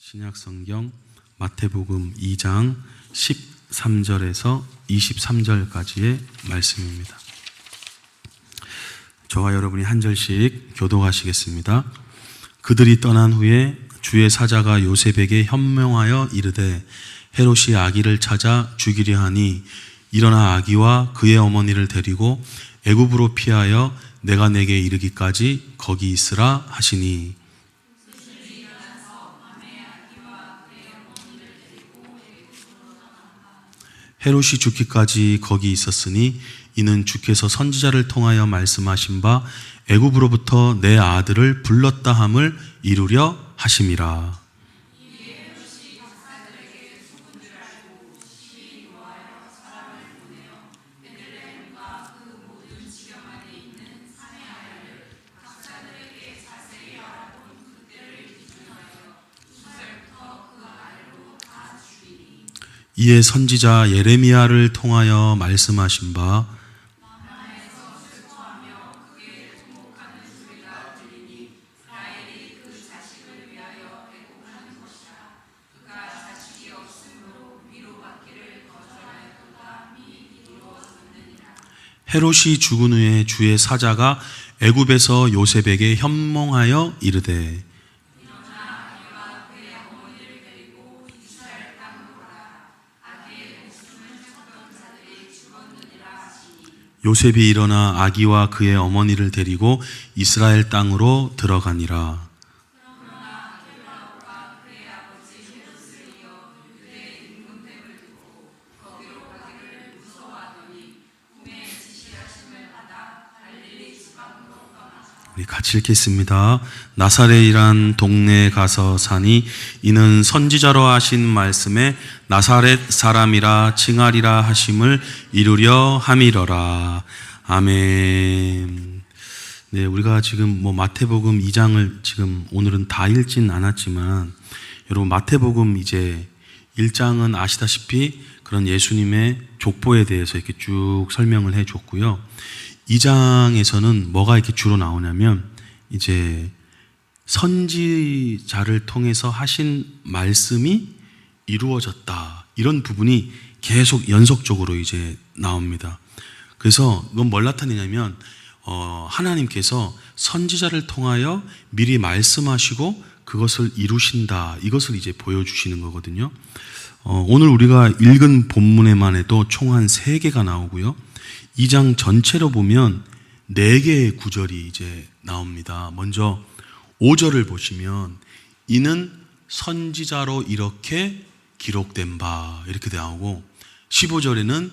신약성경 마태복음 2장 13절에서 23절까지의 말씀입니다. 저와 여러분이 한 절씩 교독하시겠습니다. 그들이 떠난 후에 주의 사자가 요셉에게 현명하여 이르되 헤롯이 아기를 찾아 죽이려 하니 일어나 아기와 그의 어머니를 데리고 애굽으로 피하여 내가 내게 이르기까지 거기 있으라 하시니 헤롯이 죽기까지 거기 있었으니 이는 주께서 선지자를 통하여 말씀하신 바 애굽으로부터 내 아들을 불렀다 함을 이루려 하심이라. 이에 선지자 예레미야를 통하여 말씀하신 바 헤롯이 죽은 후에 주의 사자가 애굽에서 요셉에게 현몽하여 이르되 요셉이 일어나 아기와 그의 어머니를 데리고 이스라엘 땅으로 들어가니라. 우리 같이 읽겠습니다. 나사렛이란 동네에 가서 사니 이는 선지자로 하신 말씀에 나사렛 사람이라 칭하리라 하심을 이루려 함이러라. 아멘. 네, 우리가 지금 마태복음 2장을 지금 오늘은 다 읽진 않았지만 여러분 마태복음 이제 1장은 아시다시피 그런 예수님의 족보에 대해서 이렇게 쭉 설명을 해 줬고요. 2장에서는 뭐가 이렇게 주로 나오냐면 이제 선지자를 통해서 하신 말씀이 이루어졌다. 이런 부분이 계속 연속적으로 이제 나옵니다. 그래서 이건 뭘 나타내냐면 하나님께서 선지자를 통하여 미리 말씀하시고 그것을 이루신다. 이것을 이제 보여주시는 거거든요. 오늘 우리가 읽은 본문에만 해도 총 한 3개가 나오고요. 2장 전체로 보면 4개의 구절이 이제 나옵니다. 먼저 5절을 보시면 이는 선지자로 이렇게 기록된 바 이렇게 나오고 15절에는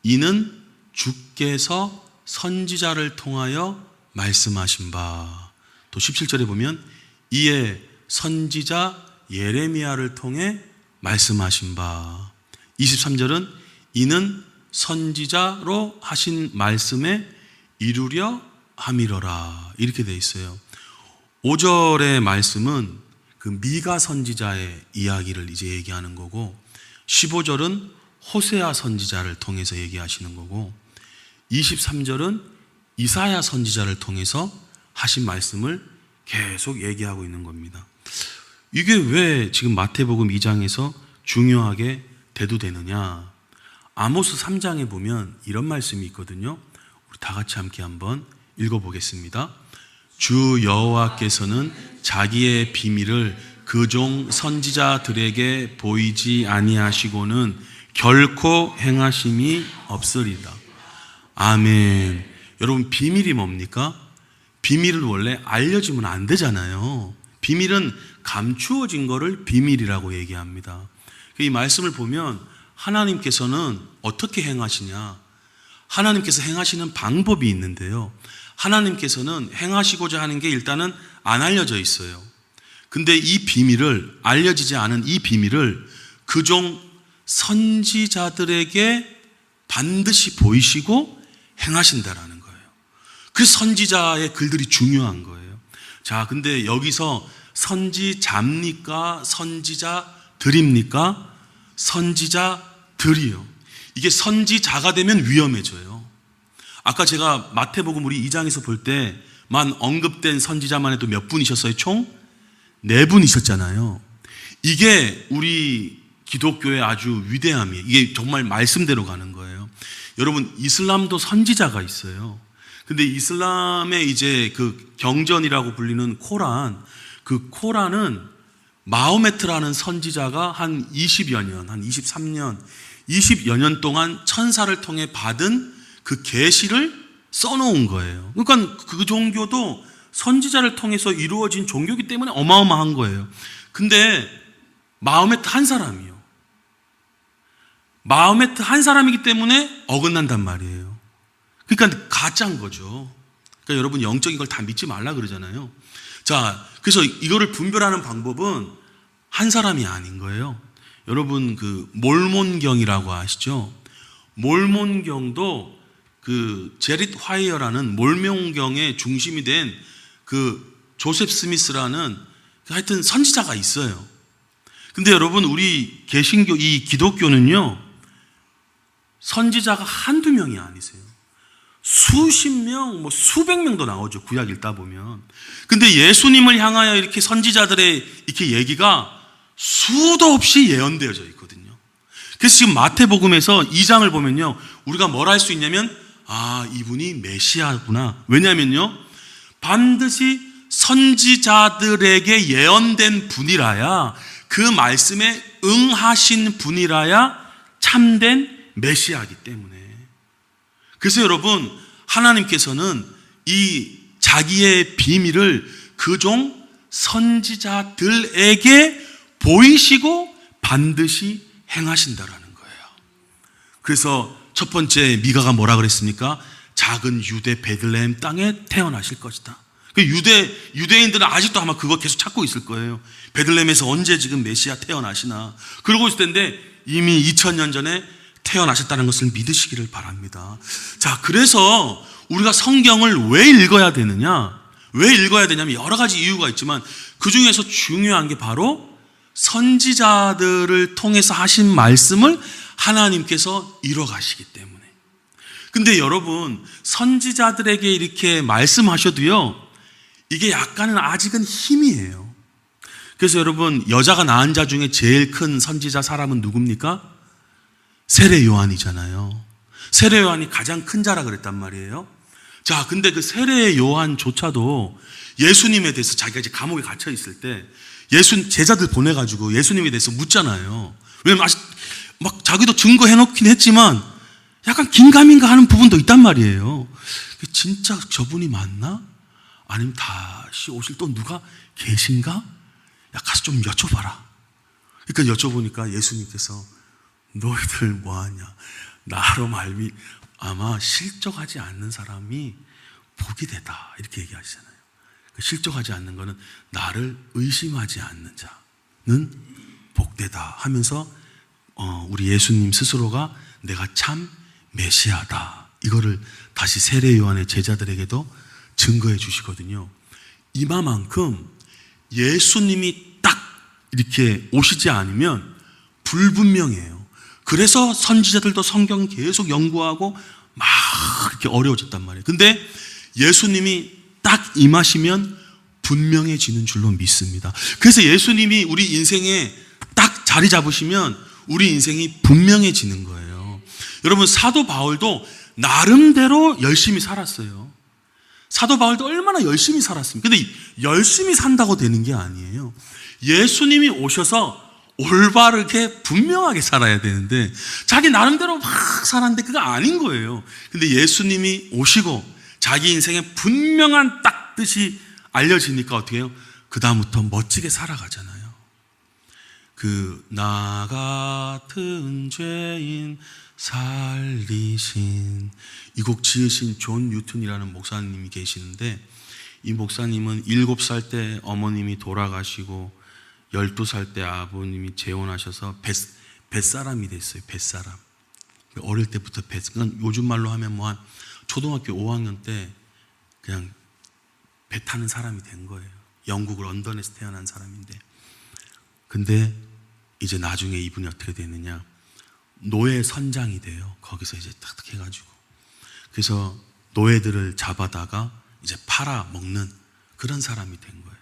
이는 주께서 선지자를 통하여 말씀하신 바 또 17절에 보면 이에 선지자 예레미야를 통해 말씀하신 바 23절은 이는 선지자로 하신 말씀에 이루려 함이러라 이렇게 되어 있어요. 5절의 말씀은 그 미가 선지자의 이야기를 이제 얘기하는 거고 15절은 호세아 선지자를 통해서 얘기하시는 거고 23절은 이사야 선지자를 통해서 하신 말씀을 계속 얘기하고 있는 겁니다. 이게 왜 지금 마태복음 2장에서 중요하게 대두되느냐? 아모스 3장에 보면 이런 말씀이 있거든요. 우리 다 같이 함께 한번 읽어보겠습니다. 주 여호와께서는 자기의 비밀을 그 종 선지자들에게 보이지 아니하시고는 결코 행하심이 없으리다. 아멘. 여러분 비밀이 뭡니까? 비밀은 원래 알려지면 안 되잖아요. 비밀은 감추어진 거를 비밀이라고 얘기합니다. 이 말씀을 보면 하나님께서는 어떻게 행하시냐? 하나님께서 행하시는 방법이 있는데요. 하나님께서는 행하시고자 하는 게 일단은 안 알려져 있어요. 근데 이 비밀을, 알려지지 않은 이 비밀을 그종 선지자들에게 반드시 보이시고 행하신다라는 거예요. 그 선지자의 글들이 중요한 거예요. 자, 근데 여기서 선지자입니까? 선지자들입니까? 선지자들이요. 이게 선지자가 되면 위험해져요. 아까 제가 마태복음 우리 2장에서 볼 때만 언급된 선지자만 해도 몇 분이셨어요? 총 4분이셨잖아요. 이게 우리 기독교의 아주 위대함이에요. 이게 정말 말씀대로 가는 거예요. 여러분, 이슬람도 선지자가 있어요. 근데 이슬람의 이제 그 경전이라고 불리는 코란, 그 코란은 마호메트라는 선지자가 한 20여 년, 한 23년, 20여 년 동안 천사를 통해 받은 그 계시를 써놓은 거예요. 그러니까 그 종교도 선지자를 통해서 이루어진 종교이기 때문에 어마어마한 거예요. 근데 마호메트 한 사람이요. 마호메트 한 사람이기 때문에 어긋난단 말이에요. 그러니까 가짜인 거죠. 그러니까 여러분, 영적인 걸 다 믿지 말라 그러잖아요. 자, 그래서 이거를 분별하는 방법은 한 사람이 아닌 거예요. 여러분, 그 몰몬경이라고 아시죠? 몰몬경도 그 제릿 화이어라는 몰몬경의 중심이 된 그 조셉 스미스라는 하여튼 선지자가 있어요. 근데 여러분, 우리 개신교, 이 기독교는요, 선지자가 한두 명이 아니세요. 수십 명, 수백 명도 나오죠. 구약 읽다 보면. 근데 예수님을 향하여 이렇게 선지자들의 이렇게 얘기가 수도 없이 예언되어져 있거든요. 그래서 지금 마태복음에서 2장을 보면요, 우리가 뭘 할 수 있냐면, 아, 이분이 메시아구나. 왜냐면요, 반드시 선지자들에게 예언된 분이라야, 그 말씀에 응하신 분이라야 참된 메시아이기 때문에. 그래서 여러분, 하나님께서는 이 자기의 비밀을 그종 선지자들에게 보이시고 반드시 행하신다라는 거예요. 그래서 첫 번째 미가가 뭐라 그랬습니까? 작은 유대 베들레헴 땅에 태어나실 것이다. 유대인들은 아직도 아마 그거 계속 찾고 있을 거예요. 베들레헴에서 언제 지금 메시아 태어나시나. 그러고 있을 텐데 이미 2000년 전에 태어나셨다는 것을 믿으시기를 바랍니다. 자, 그래서 우리가 성경을 왜 읽어야 되느냐? 왜 읽어야 되냐면 여러 가지 이유가 있지만 그 중에서 중요한 게 바로 선지자들을 통해서 하신 말씀을 하나님께서 이뤄가시기 때문에. 근데 여러분, 선지자들에게 이렇게 말씀하셔도요, 이게 약간은 아직은 힘이에요. 그래서 여러분, 여자가 낳은 자 중에 제일 큰 선지자 사람은 누굽니까? 세례 요한이잖아요. 세례 요한이 가장 큰 자라 그랬단 말이에요. 자, 근데 그 세례 요한조차도 예수님에 대해서 자기가 이제 감옥에 갇혀 있을 때 제자들 보내가지고 예수님에 대해서 묻잖아요. 왜냐면 아직 막 자기도 증거해놓긴 했지만 약간 긴가민가 하는 부분도 있단 말이에요. 진짜 저분이 맞나? 아니면 다시 오실 또 누가 계신가? 야, 가서 좀 여쭤봐라. 그러니까 여쭤보니까 예수님께서 너희들 뭐하냐? 나로 말미 아마 실족하지 않는 사람이 복이 되다. 이렇게 얘기하시잖아요. 실족하지 않는 거는 나를 의심하지 않는 자는 복되다 하면서 우리 예수님 스스로가 내가 참 메시아다. 이거를 다시 세례 요한의 제자들에게도 증거해 주시거든요. 이마만큼 예수님이 딱 이렇게 오시지 않으면 불분명해요. 그래서 선지자들도 성경 계속 연구하고 막 이렇게 어려워졌단 말이에요. 근데 예수님이 딱 임하시면 분명해지는 줄로 믿습니다. 그래서 예수님이 우리 인생에 딱 자리 잡으시면 우리 인생이 분명해지는 거예요. 여러분, 사도 바울도 나름대로 열심히 살았어요. 사도 바울도 얼마나 열심히 살았습니까? 근데 열심히 산다고 되는 게 아니에요. 예수님이 오셔서 올바르게 분명하게 살아야 되는데 자기 나름대로 막 살았는데 그거 아닌 거예요. 근데 예수님이 오시고 자기 인생에 분명한 딱 뜻이 알려지니까 어떻게 해요? 그 다음부터 멋지게 살아가잖아요. 나 같은 죄인 살리신, 이 곡 지으신 존 뉴튼이라는 목사님이 계시는데, 이 목사님은 7살 때 어머님이 돌아가시고 12살 때 아버님이 재혼하셔서 뱃사람이 됐어요. 뱃사람. 어릴 때부터 요즘 말로 하면 한 초등학교 5학년 때 그냥 배 타는 사람이 된 거예요. 영국 런던에서 태어난 사람인데. 근데 이제 나중에 이분이 어떻게 되느냐, 노예 선장이 돼요. 거기서 이제 딱 해가지고. 그래서 노예들을 잡아다가 이제 팔아 먹는 그런 사람이 된 거예요.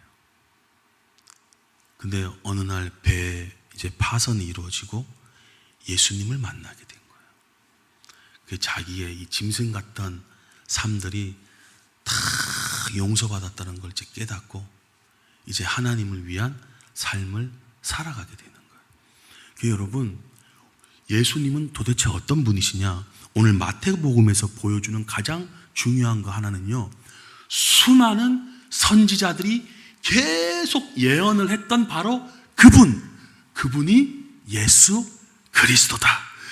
근데 어느 날 배에 이제 파선이 이루어지고 예수님을 만나게 된 거예요. 그 자기의 이 짐승 같던 삶들이 다 용서받았다는 걸 이제 깨닫고 이제 하나님을 위한 삶을 살아가게 되는 거예요. 그 여러분, 예수님은 도대체 어떤 분이시냐? 오늘 마태복음에서 보여주는 가장 중요한 거 하나는요, 수많은 선지자들이 계속 예언을 했던 바로 그분이 예수 그리스도다.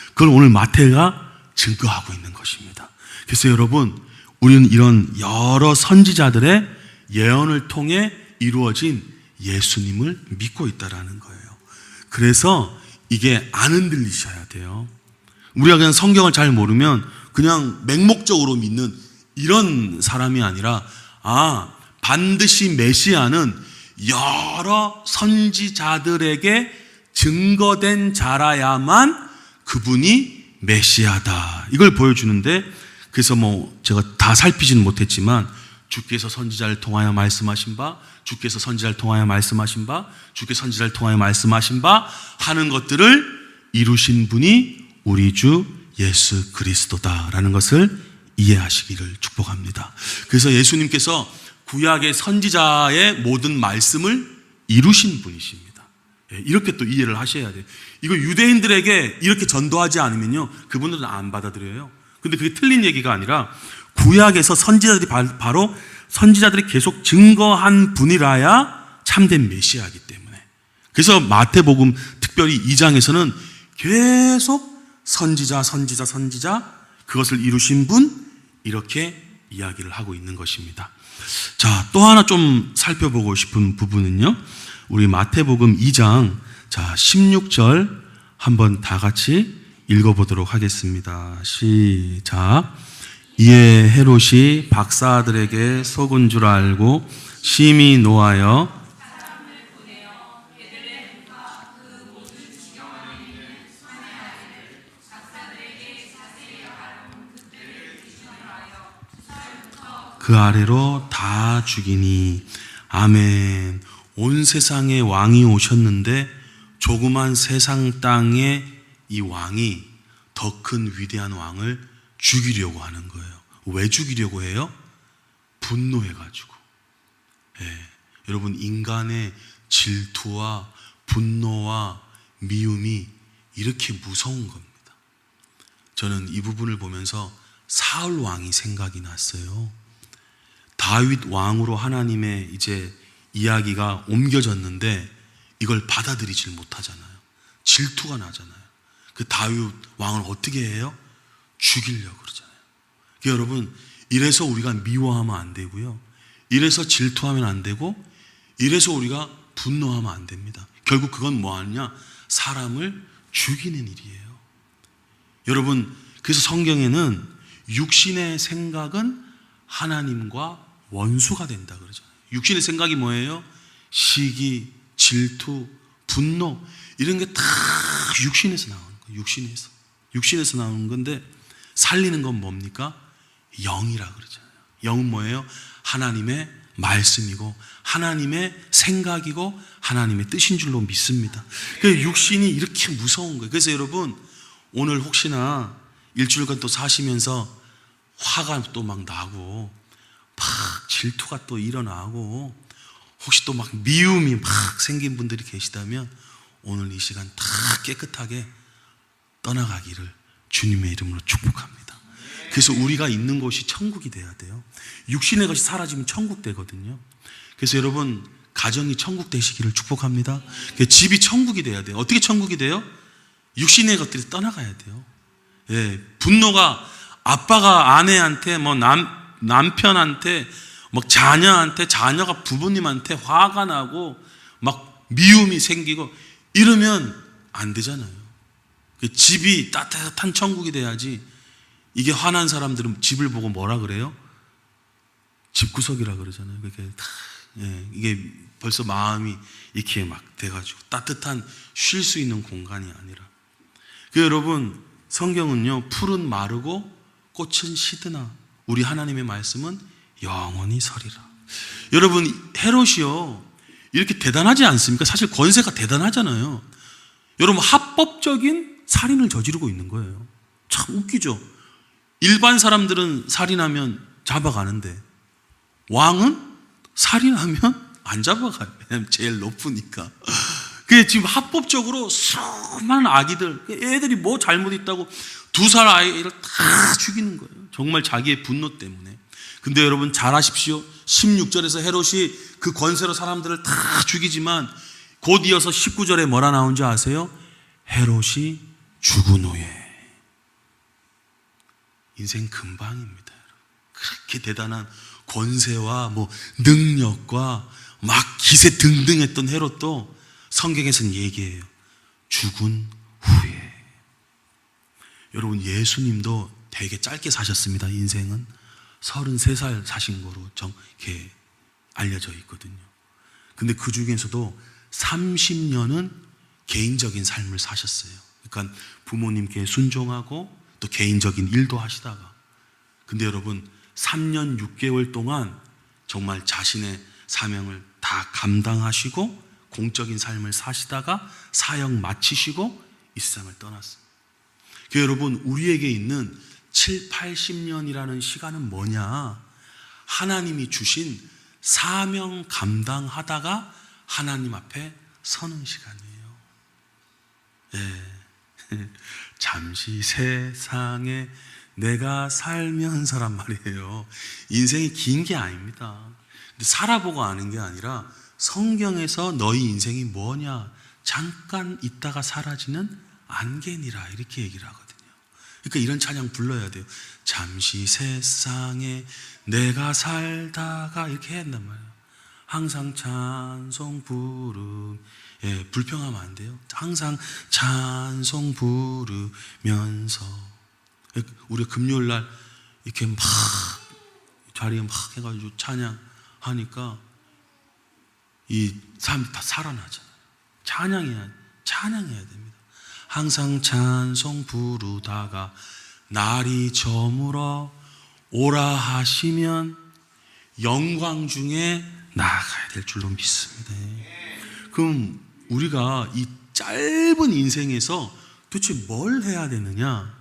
그걸 오늘 마태가 증거하고 있는 것입니다. 그래서 여러분, 우리는 이런 여러 선지자들의 예언을 통해 이루어진 예수님을 믿고 있다라는 거예요. 그래서 이게 안 흔들리셔야 돼요. 우리가 그냥 성경을 잘 모르면 그냥 맹목적으로 믿는 이런 사람이 아니라, 반드시 메시아는 여러 선지자들에게 증거된 자라야만 그분이 메시아다, 이걸 보여주는데, 그래서 제가 다 살피지는 못했지만 주께서 선지자를 통하여 말씀하신 바, 주께서 선지자를 통하여 말씀하신 바, 주께서 선지자를 통하여 말씀하신 바 하는 것들을 이루신 분이 우리 주 예수 그리스도다라는 것을 이해하시기를 축복합니다. 그래서 예수님께서 구약의 선지자의 모든 말씀을 이루신 분이십니다. 이렇게 또 이해를 하셔야 돼요. 이거 유대인들에게 이렇게 전도하지 않으면요, 그분들은 안 받아들여요. 근데 그게 틀린 얘기가 아니라 구약에서 선지자들이 바로 선지자들이 계속 증거한 분이라야 참된 메시아이기 때문에, 그래서 마태복음 특별히 2장에서는 계속 선지자 그것을 이루신 분, 이렇게 이야기를 하고 있는 것입니다. 자, 또 하나 좀 살펴보고 싶은 부분은요, 우리 마태복음 2장 16절 한번 다 같이 읽어보도록 하겠습니다. 시작. 이에 헤롯이 박사들에게 속은 줄 알고 심히 노하여 그 아래로 다 죽이니. 아멘. 온 세상에 왕이 오셨는데 조그만 세상 땅에 이 왕이 더 큰 위대한 왕을 죽이려고 하는 거예요. 왜 죽이려고 해요? 분노해가지고. 여러분, 인간의 질투와 분노와 미움이 이렇게 무서운 겁니다. 저는 이 부분을 보면서 사울 왕이 생각이 났어요. 다윗 왕으로 하나님의 이제 이야기가 옮겨졌는데 이걸 받아들이질 못하잖아요. 질투가 나잖아요. 그 다윗 왕을 어떻게 해요? 죽이려고 그러잖아요. 여러분, 이래서 우리가 미워하면 안 되고요, 이래서 질투하면 안 되고, 이래서 우리가 분노하면 안 됩니다. 결국 그건 뭐 하느냐? 사람을 죽이는 일이에요. 여러분, 그래서 성경에는 육신의 생각은 하나님과 원수가 된다 그러잖아요. 육신의 생각이 뭐예요? 시기, 질투, 분노, 이런 게 다 육신에서 나오는 거예요. 육신에서 나오는 건데, 살리는 건 뭡니까? 영이라 그러잖아요. 영은 뭐예요? 하나님의 말씀이고 하나님의 생각이고 하나님의 뜻인 줄로 믿습니다. 그 육신이 이렇게 무서운 거예요. 그래서 여러분, 오늘 혹시나 일주일간 또 사시면서 화가 또 막 나고 막 질투가 또 일어나고 혹시 또 막 미움이 막 생긴 분들이 계시다면 오늘 이 시간 다 깨끗하게 떠나가기를 주님의 이름으로 축복합니다. 그래서 우리가 있는 곳이 천국이 돼야 돼요. 육신의 것이 사라지면 천국 되거든요. 그래서 여러분, 가정이 천국 되시기를 축복합니다. 집이 천국이 돼야 돼요. 어떻게 천국이 돼요? 육신의 것들이 떠나가야 돼요. 분노가 아빠가 아내한테 남편한테 자녀한테, 자녀가 부모님한테 화가 나고 막 미움이 생기고 이러면 안 되잖아요. 집이 따뜻한 천국이 돼야지. 이게 화난 사람들은 집을 보고 뭐라 그래요? 집구석이라 그러잖아요. 이게 벌써 마음이 이렇게 막 돼가지고 따뜻한 쉴 수 있는 공간이 아니라. 여러분, 성경은요, 풀은 마르고 꽃은 시드나 우리 하나님의 말씀은 영원히 서리라. 여러분, 헤롯이요, 이렇게 대단하지 않습니까? 사실 권세가 대단하잖아요. 여러분, 합법적인 살인을 저지르고 있는 거예요. 참 웃기죠. 일반 사람들은 살인하면 잡아가는데 왕은 살인하면 안 잡아가요. 왜냐하면 제일 높으니까. 그게 지금 합법적으로 수많은 아기들, 애들이 뭐 잘못했다고 2살 아이를 다 죽이는 거예요. 정말 자기의 분노 때문에. 근데 여러분 잘 아십시오. 16절에서 헤롯이 그 권세로 사람들을 다 죽이지만 곧 이어서 19절에 뭐라 나온지 아세요? 헤롯이 죽은 후에. 인생 금방입니다. 그렇게 대단한 권세와 뭐 능력과 막 기세 등등했던 헤롯도 성경에서는 얘기해요. 죽은 후에. 여러분, 예수님도 되게 짧게 사셨습니다. 인생은 33살 사신 거로 이렇게 알려져 있거든요. 근데 그 중에서도 30년은 개인적인 삶을 사셨어요. 그러니까 부모님께 순종하고 또 개인적인 일도 하시다가. 근데 여러분 3년 6개월 동안 정말 자신의 사명을 다 감당하시고 공적인 삶을 사시다가 사역 마치시고 이 세상을 떠났습니다. 그러니까 여러분, 우리에게 있는 7, 80년이라는 시간은 뭐냐? 하나님이 주신 사명 감당하다가 하나님 앞에 서는 시간이에요. 예. 잠시 세상에 내가 살면서란 말이에요. 인생이 긴 게 아닙니다. 근데 살아보고 아는 게 아니라 성경에서 너희 인생이 뭐냐? 잠깐 있다가 사라지는 안개니라, 이렇게 얘기를 하거든요. 그러니까 이런 찬양 불러야 돼요. 잠시 세상에 내가 살다가, 이렇게 해야 한단 말이에요. 항상 찬송 부르, 예, 불평하면 안 돼요. 항상 찬송 부르면서. 우리가 금요일 날 이렇게 막 자리에 막 해가지고 찬양하니까 이 사람이 다 살아나잖아요. 찬양해야 됩니다. 항상 찬송 부르다가 날이 저물어 오라 하시면 영광 중에 나아가야 될 줄로 믿습니다. 그럼 우리가 이 짧은 인생에서 도대체 뭘 해야 되느냐?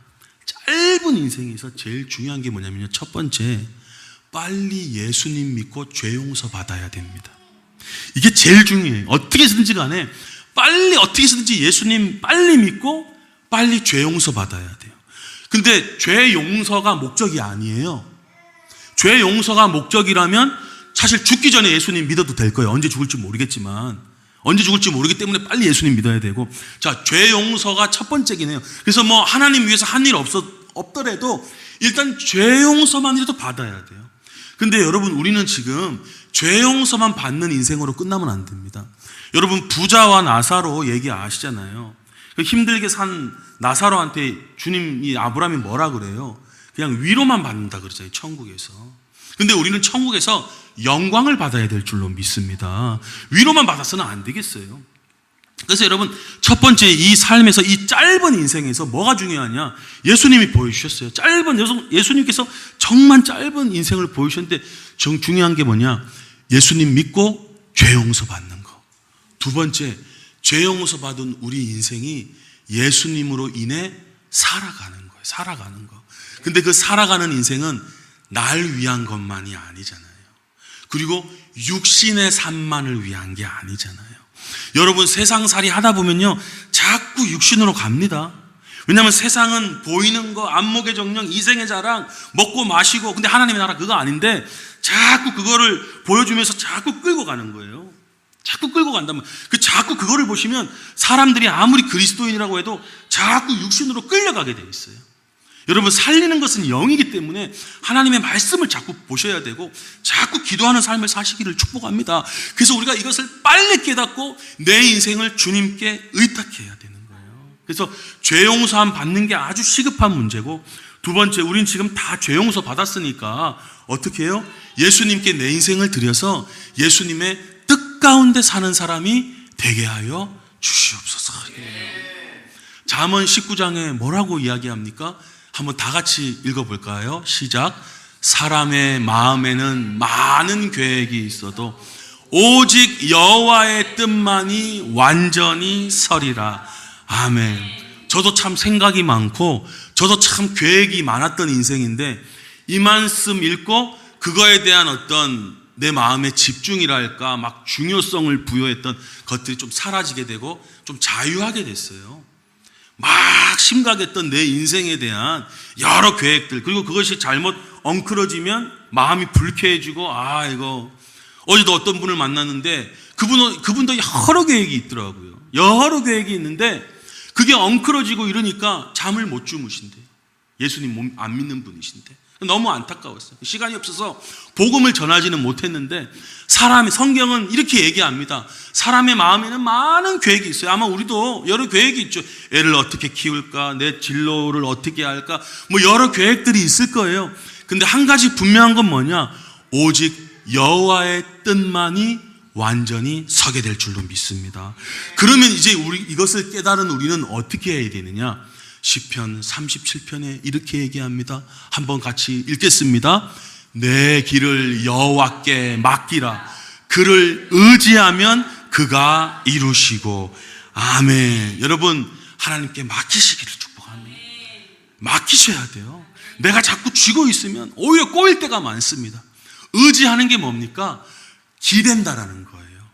짧은 인생에서 제일 중요한 게 뭐냐면요, 첫 번째, 빨리 예수님 믿고 죄 용서 받아야 됩니다. 이게 제일 중요해요. 어떻게 해서든지 간에 빨리, 어떻게 해서든지 예수님 빨리 믿고 빨리 죄 용서 받아야 돼요. 근데 죄 용서가 목적이 아니에요. 죄 용서가 목적이라면 사실 죽기 전에 예수님 믿어도 될 거예요. 언제 죽을지 모르겠지만, 언제 죽을지 모르기 때문에 빨리 예수님 믿어야 되고. 자, 죄 용서가 첫 번째긴 해요. 그래서 뭐 하나님 위해서 한 일 없더라도 일단 죄 용서만이라도 받아야 돼요. 근데 여러분, 우리는 지금 죄 용서만 받는 인생으로 끝나면 안 됩니다. 여러분, 부자와 나사로 얘기 아시잖아요. 힘들게 산 나사로한테 주님이, 아브라함이 뭐라 그래요? 그냥 위로만 받는다 그러잖아요, 천국에서. 근데 우리는 천국에서 영광을 받아야 될 줄로 믿습니다. 위로만 받아서는 안 되겠어요. 그래서 여러분, 첫 번째, 이 삶에서, 이 짧은 인생에서 뭐가 중요하냐? 예수님이 보여주셨어요. 예수님께서 정말 짧은 인생을 보여주셨는데 중요한 게 뭐냐? 예수님 믿고 죄 용서 받는 거. 두 번째, 죄 용서 받은 우리 인생이 예수님으로 인해 살아가는 거예요. 살아가는 거. 근데 그 살아가는 인생은 날 위한 것만이 아니잖아요. 그리고 육신의 삶만을 위한 게 아니잖아요. 여러분, 세상살이 하다 보면요, 자꾸 육신으로 갑니다. 왜냐하면 세상은 보이는 거, 안목의 정령, 이생의 자랑, 먹고 마시고, 근데 하나님의 나라 그거 아닌데 자꾸 그거를 보여주면서 자꾸 끌고 가는 거예요. 자꾸 끌고 간다면, 자꾸 그거를 보시면 사람들이 아무리 그리스도인이라고 해도 자꾸 육신으로 끌려가게 돼 있어요. 여러분, 살리는 것은 영이기 때문에 하나님의 말씀을 자꾸 보셔야 되고 자꾸 기도하는 삶을 사시기를 축복합니다. 그래서 우리가 이것을 빨리 깨닫고 내 인생을 주님께 의탁해야 되는 거예요. 그래서 죄 용서함 받는 게 아주 시급한 문제고, 두 번째, 우린 지금 다 죄 용서 받았으니까 어떻게 해요? 예수님께 내 인생을 드려서 예수님의 뜻 가운데 사는 사람이 되게 하여 주시옵소서. 잠언 19장에 뭐라고 이야기합니까? 한번 다 같이 읽어볼까요? 시작. 사람의 마음에는 많은 계획이 있어도 오직 여호와의 뜻만이 완전히 서리라. 아멘. 저도 참 생각이 많고 저도 참 계획이 많았던 인생인데 이 말씀 읽고 그거에 대한 어떤 내 마음의 집중이랄까 막 중요성을 부여했던 것들이 좀 사라지게 되고 좀 자유하게 됐어요. 막 심각했던 내 인생에 대한 여러 계획들, 그리고 그것이 잘못 엉클어지면 마음이 불쾌해지고, 이거 어제도 어떤 분을 만났는데 그분도 여러 계획이 있더라고요. 여러 계획이 있는데 그게 엉클어지고 이러니까 잠을 못 주무신대요. 예수님 안 믿는 분이신데 너무 안타까웠어요. 시간이 없어서 복음을 전하지는 못했는데 성경은 이렇게 얘기합니다. 사람의 마음에는 많은 계획이 있어요. 아마 우리도 여러 계획이 있죠. 애를 어떻게 키울까, 내 진로를 어떻게 할까, 뭐 여러 계획들이 있을 거예요. 근데 한 가지 분명한 건 뭐냐? 오직 여호와의 뜻만이 완전히 서게 될 줄로 믿습니다. 그러면 이제 이것을 깨달은 우리는 어떻게 해야 되느냐? 시편 37편에 이렇게 얘기합니다. 한번 같이 읽겠습니다. 내 길을 여호와께 맡기라. 그를 의지하면 그가 이루시고. 아멘. 여러분, 하나님께 맡기시기를 축복합니다. 맡기셔야 돼요. 내가 자꾸 쥐고 있으면 오히려 꼬일 때가 많습니다. 의지하는 게 뭡니까? 기댄다라는 거예요.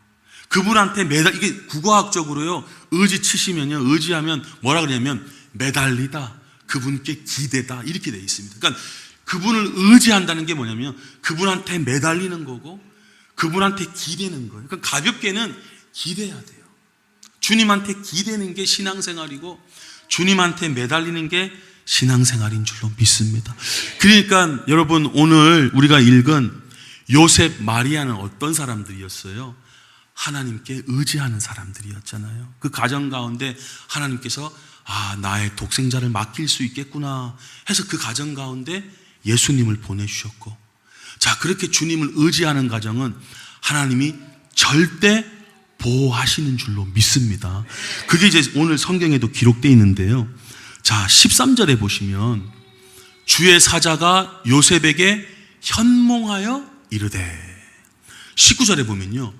그분한테 이게 국어학적으로요, 의지 치시면요, 의지하면 뭐라 그러냐면 매달리다, 그분께 기대다, 이렇게 되어 있습니다. 그러니까 그분을 의지한다는 게 뭐냐면 그분한테 매달리는 거고 그분한테 기대는 거예요. 그러니까 가볍게는 기대야 돼요. 주님한테 기대는 게 신앙생활이고 주님한테 매달리는 게 신앙생활인 줄로 믿습니다. 그러니까 여러분, 오늘 우리가 읽은 요셉, 마리아는 어떤 사람들이었어요? 하나님께 의지하는 사람들이었잖아요. 그 가정 가운데 하나님께서 나의 독생자를 맡길 수 있겠구나 해서 그 가정 가운데 예수님을 보내주셨고, 자, 그렇게 주님을 의지하는 가정은 하나님이 절대 보호하시는 줄로 믿습니다. 그게 이제 오늘 성경에도 기록되어 있는데요. 자, 13절에 보시면 주의 사자가 요셉에게 현몽하여 이르되, 19절에 보면요,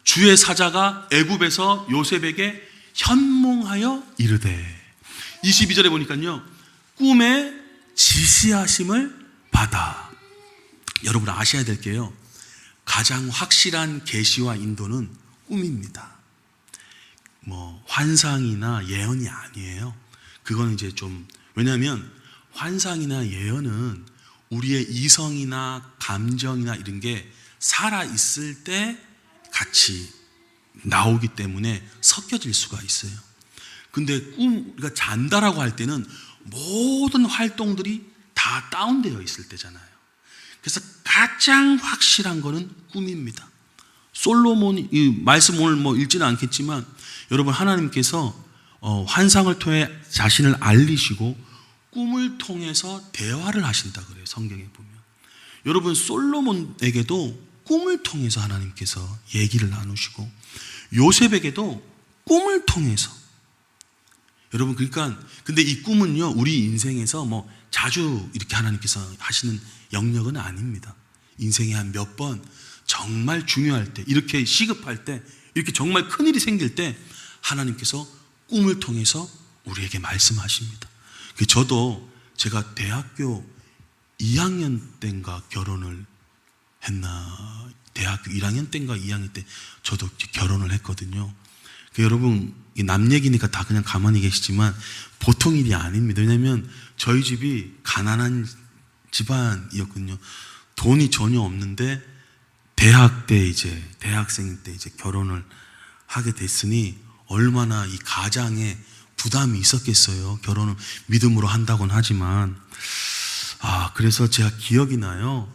주의 사자가 애굽에서 요셉에게 현몽하여 이르되, 22절에 보니까요, 꿈에 지시하심을 받아. 여러분 아셔야 될 게요, 가장 확실한 계시와 인도는 꿈입니다. 뭐 환상이나 예언이 아니에요. 그거는 이제 좀, 왜냐하면 환상이나 예언은 우리의 이성이나 감정이나 이런 게 살아있을 때 같이 나오기 때문에 섞여질 수가 있어요. 근데 우리가 잔다라고 할 때는 모든 활동들이 다 다운되어 있을 때잖아요. 그래서 가장 확실한 거는 꿈입니다. 솔로몬이, 이 말씀 오늘 뭐 읽지는 않겠지만, 여러분, 하나님께서 환상을 통해 자신을 알리시고 꿈을 통해서 대화를 하신다 그래요, 성경에 보면. 여러분, 솔로몬에게도 꿈을 통해서 하나님께서 얘기를 나누시고 요셉에게도 꿈을 통해서. 여러분, 그러니까 근데 이 꿈은요, 우리 인생에서 뭐 자주 이렇게 하나님께서 하시는 영역은 아닙니다. 인생에 한 몇 번 정말 중요할 때, 이렇게 시급할 때, 이렇게 정말 큰일이 생길 때 하나님께서 꿈을 통해서 우리에게 말씀하십니다. 저도 제가 대학교 2학년 때인가 결혼을 했나, 대학교 1학년 때인가 2학년 때 저도 결혼을 했거든요. 여러분, 남 얘기니까 다 그냥 가만히 계시지만 보통 일이 아닙니다. 왜냐하면 저희 집이 가난한 집안이었거든요. 돈이 전혀 없는데 대학생 때 이제 결혼을 하게 됐으니 얼마나 이 가장에 부담이 있었겠어요. 결혼을 믿음으로 한다고는 하지만. 그래서 제가 기억이 나요.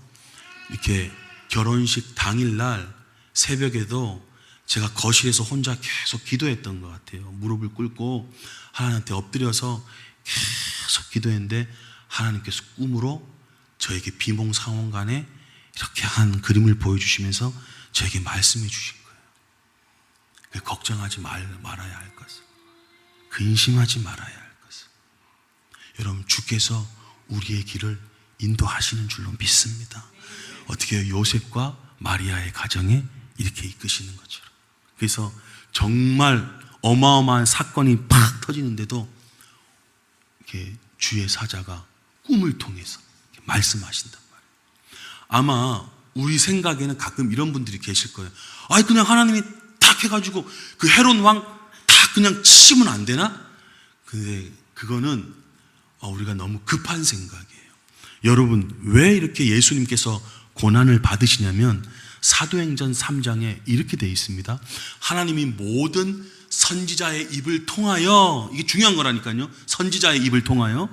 이렇게 결혼식 당일날 새벽에도 제가 거실에서 혼자 계속 기도했던 것 같아요. 무릎을 꿇고 하나님한테 엎드려서 계속 기도했는데 하나님께서 꿈으로 저에게 비몽사몽간에 이렇게 한 그림을 보여주시면서 저에게 말씀해 주신 거예요. 걱정하지 말아야 할 것을, 근심하지 말아야 할 것을. 여러분, 주께서 우리의 길을 인도하시는 줄로 믿습니다. 어떻게 해요? 요셉과 마리아의 가정에 이렇게 이끄시는 것처럼. 그래서 정말 어마어마한 사건이 팍 터지는데도 이렇게 주의 사자가 꿈을 통해서 말씀하신단 말이에요. 아마 우리 생각에는 가끔 이런 분들이 계실 거예요. 아니 그냥 하나님이 딱 해가지고 그 헤롯 왕 다 그냥 치면 안 되나? 근데 그거는 우리가 너무 급한 생각이에요. 여러분, 왜 이렇게 예수님께서 고난을 받으시냐면 사도행전 3장에 이렇게 되어 있습니다. 하나님이 모든 선지자의 입을 통하여, 이게 중요한 거라니까요, 선지자의 입을 통하여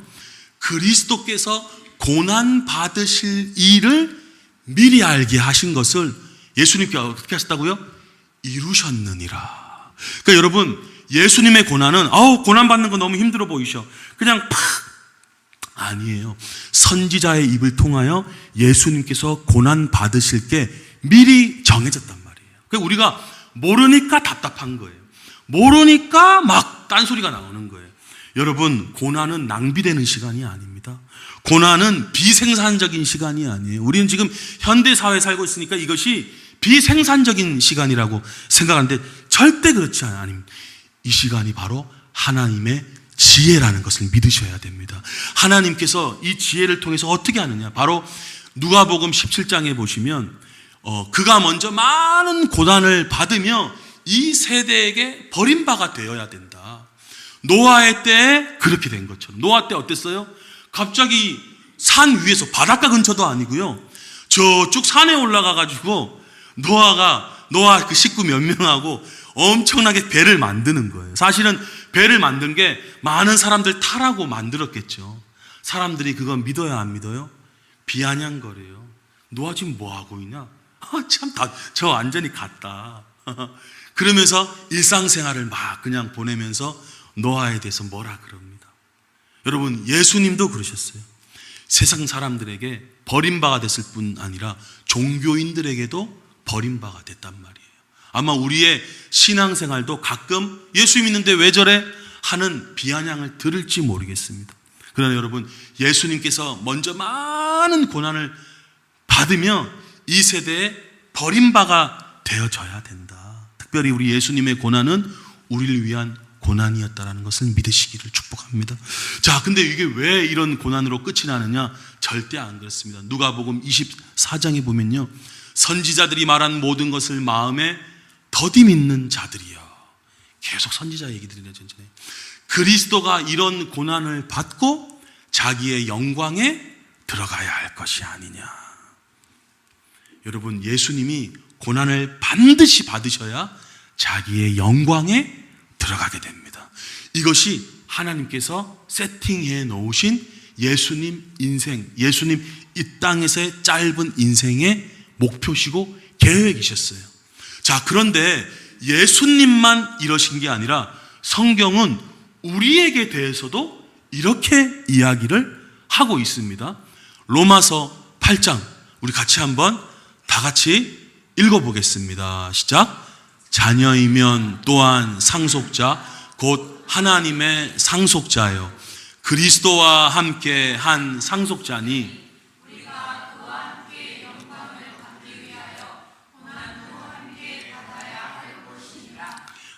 그리스도께서 고난 받으실 일을 미리 알게 하신 것을 예수님께 어떻게 하셨다고요? 이루셨느니라. 그러니까 여러분, 예수님의 고난은 고난 받는 거 너무 힘들어 보이셔, 그냥 팍, 아니에요. 선지자의 입을 통하여 예수님께서 고난 받으실 게 미리 정해졌단 말이에요. 그러니까 우리가 모르니까 답답한 거예요. 모르니까 막 딴소리가 나오는 거예요. 여러분, 고난은 낭비되는 시간이 아닙니다. 고난은 비생산적인 시간이 아니에요. 우리는 지금 현대사회에 살고 있으니까 이것이 비생산적인 시간이라고 생각하는데 절대 그렇지 않아요. 이 시간이 바로 하나님의 지혜라는 것을 믿으셔야 됩니다. 하나님께서 이 지혜를 통해서 어떻게 하느냐, 바로 누가복음 17장에 보시면 그가 먼저 많은 고난을 받으며 이 세대에게 버림바가 되어야 된다. 노아의 때에 그렇게 된 것처럼. 노아 때 어땠어요? 갑자기 산 위에서, 바닷가 근처도 아니고요, 저쪽 산에 올라가 가지고 노아 그 식구 몇 명하고 엄청나게 배를 만드는 거예요. 사실은 배를 만든 게 많은 사람들 타라고 만들었겠죠. 사람들이 그거 믿어야 안 믿어요? 비아냥거려요. 노아 지금 뭐 하고 있냐? 저 완전히 갔다. 그러면서 일상생활을 막 그냥 보내면서 노아에 대해서 뭐라 그럽니다. 여러분, 예수님도 그러셨어요. 세상 사람들에게 버림바가 됐을 뿐 아니라 종교인들에게도 버림바가 됐단 말이에요. 아마 우리의 신앙생활도 가끔 예수 믿는데 왜 저래? 하는 비아냥을 들을지 모르겠습니다. 그러나 여러분, 예수님께서 먼저 많은 고난을 받으며 이 세대에 버림바가 되어져야 된다. 특별히 우리 예수님의 고난은 우리를 위한 고난이었다는 것을 믿으시기를 축복합니다. 자, 근데 이게 왜 이런 고난으로 끝이 나느냐? 절대 안 그렇습니다. 누가복음 24장에 보면요, 선지자들이 말한 모든 것을 마음에 더디 믿는 자들이여. 계속 선지자 얘기들이네. 전전에 그리스도가 이런 고난을 받고 자기의 영광에 들어가야 할 것이 아니냐. 여러분, 예수님이 고난을 반드시 받으셔야 자기의 영광에 들어가게 됩니다. 이것이 하나님께서 세팅해 놓으신 예수님 인생, 예수님 이 땅에서의 짧은 인생의 목표시고 계획이셨어요. 자, 그런데 예수님만 이러신 게 아니라 성경은 우리에게 대해서도 이렇게 이야기를 하고 있습니다. 로마서 8장, 우리 같이 한번 다 같이 읽어보겠습니다. 시작. 자녀이면 또한 상속자, 곧 하나님의 상속자요, 그리스도와 함께 한 상속자니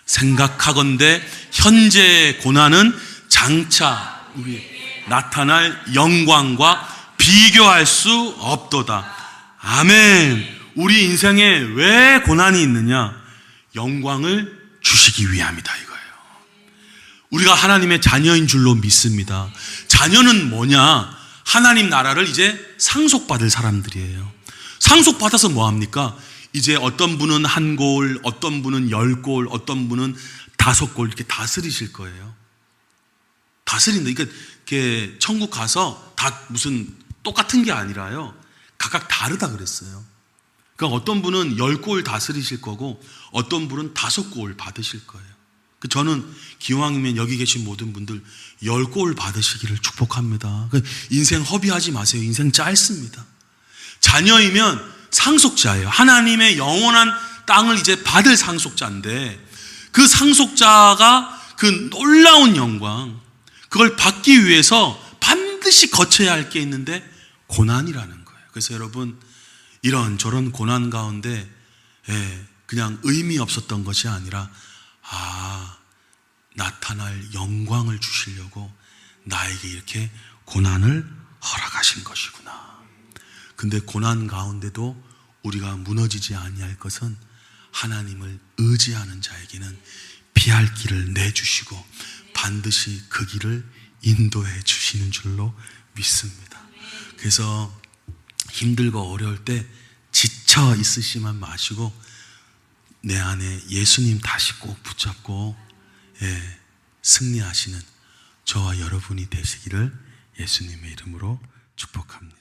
생각하건대 현재의 고난은 장차 우리에게 나타날 영광과 비교할 수 없도다. 아멘. 우리 인생에 왜 고난이 있느냐? 영광을 주시기 위함이다, 이거예요. 우리가 하나님의 자녀인 줄로 믿습니다. 자녀는 뭐냐? 하나님 나라를 이제 상속받을 사람들이에요. 상속받아서 뭐합니까? 이제 어떤 분은 1골, 어떤 분은 10골, 어떤 분은 5골 이렇게 다스리실 거예요. 다스린다. 그러니까 이렇게 천국 가서 다 무슨 똑같은 게 아니라요, 각각 다르다 그랬어요. 그러니까 어떤 분은 10골 다스리실 거고 어떤 분은 5골 받으실 거예요. 저는 기왕이면 여기 계신 모든 분들 10골 받으시기를 축복합니다. 인생 허비하지 마세요. 인생 짧습니다. 자녀이면 상속자예요. 하나님의 영원한 땅을 이제 받을 상속자인데, 그 상속자가 그 놀라운 영광, 그걸 받기 위해서 반드시 거쳐야 할 게 있는데 고난이라는 거예요. 그래서 여러분, 이런저런 고난 가운데 그냥 의미 없었던 것이 아니라 나타날 영광을 주시려고 나에게 이렇게 고난을 허락하신 것이구나. 근데 고난 가운데도 우리가 무너지지 아니할 것은 하나님을 의지하는 자에게는 피할 길을 내주시고 반드시 그 길을 인도해 주시는 줄로 믿습니다. 그래서 힘들고 어려울 때 지쳐 있으시만 마시고 내 안에 예수님 다시 꼭 붙잡고 승리하시는 저와 여러분이 되시기를 예수님의 이름으로 축복합니다.